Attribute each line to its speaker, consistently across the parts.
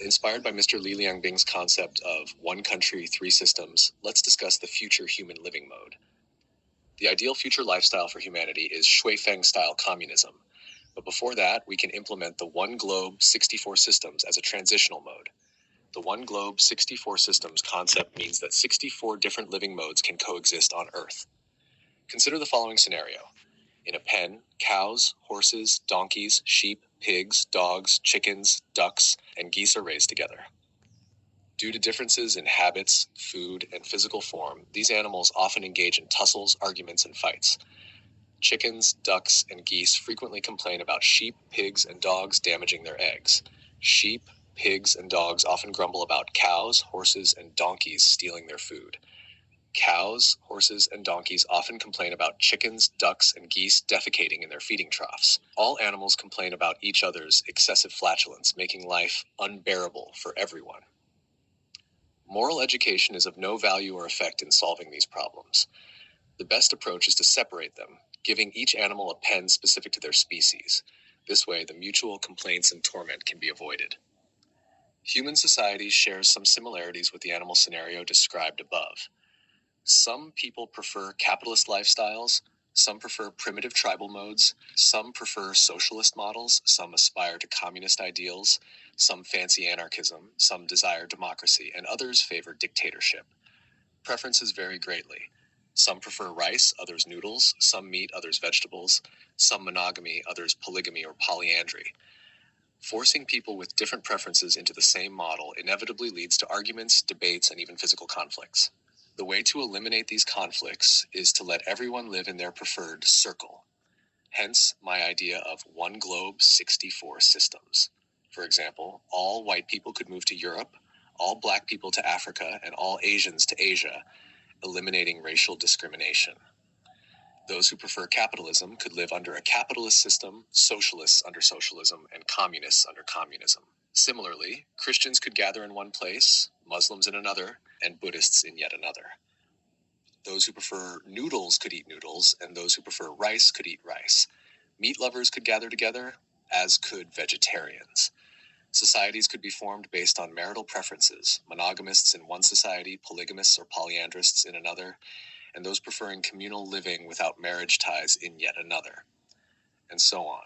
Speaker 1: Inspired by Mr. Liangbing's concept of one country, three systems, let's discuss the future human living mode. The ideal future lifestyle for humanity is XueFeng-style Communism. But before that, we can implement the one globe, 64 systems as a transitional mode. The one globe, 64 systems concept means that 64 different living modes can coexist on Earth. Consider the following scenario. In a pen, cows, horses, donkeys, sheep, pigs, dogs, chickens, ducks, and geese are raised together. Due to differences in habits, food, and physical form, these animals often engage in tussles, arguments, and fights. Chickens, ducks, and geese frequently complain about sheep, pigs, and dogs damaging their eggs. Sheep, pigs, and dogs often grumble about cows, horses, and donkeys stealing their food. Cows, horses, and donkeys often complain about chickens, ducks, and geese defecating in their feeding troughs. All animals complain about each other's excessive flatulence, making life unbearable for everyone. Moral education is of no value or effect in solving these problems. The best approach is to separate them, giving each animal a pen specific to their species. This way, the mutual complaints and torment can be avoided. Human society shares some similarities with the animal scenario described above. Some people prefer capitalist lifestyles, some prefer primitive tribal modes, some prefer socialist models, some aspire to communist ideals, some fancy anarchism, some desire democracy, and others favor dictatorship. Preferences vary greatly. Some prefer rice, others noodles, some meat, others vegetables, some monogamy, others polygamy or polyandry. Forcing people with different preferences into the same model inevitably leads to arguments, debates, and even physical conflicts. The way to eliminate these conflicts is to let everyone live in their preferred circle. Hence, my idea of one globe, 64 systems. For example, all white people could move to Europe, all black people to Africa, and all Asians to Asia, eliminating racial discrimination. Those who prefer capitalism could live under a capitalist system, socialists under socialism, and communists under communism. Similarly, Christians could gather in one place, Muslims in another, and Buddhists in yet another. Those who prefer noodles could eat noodles, and those who prefer rice could eat rice. Meat lovers could gather together, as could vegetarians. Societies could be formed based on marital preferences, monogamists in one society, polygamists or polyandrists in another, and those preferring communal living without marriage ties in yet another, and so on.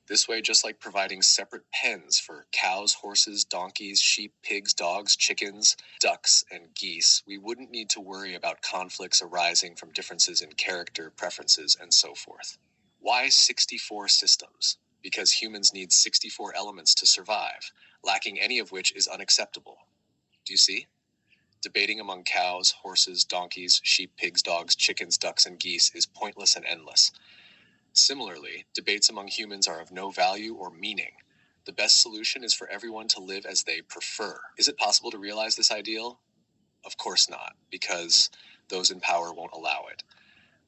Speaker 1: This way, just like providing separate pens for cows, horses, donkeys, sheep, pigs, dogs, chickens, ducks, and geese, we wouldn't need to worry about conflicts arising from differences in character, preferences, and so forth. Why 64 systems? Because humans need 64 elements to survive, lacking any of which is unacceptable. Do you see? Debating among cows, horses, donkeys, sheep, pigs, dogs, chickens, ducks, and geese is pointless and endless. Similarly, debates among humans are of no value or meaning. The best solution is for everyone to live as they prefer. Is it possible to realize this ideal? Of course not, because those in power won't allow it.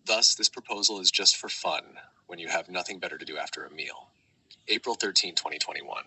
Speaker 1: Thus, this proposal is just for fun when you have nothing better to do after a meal. April 13, 2021.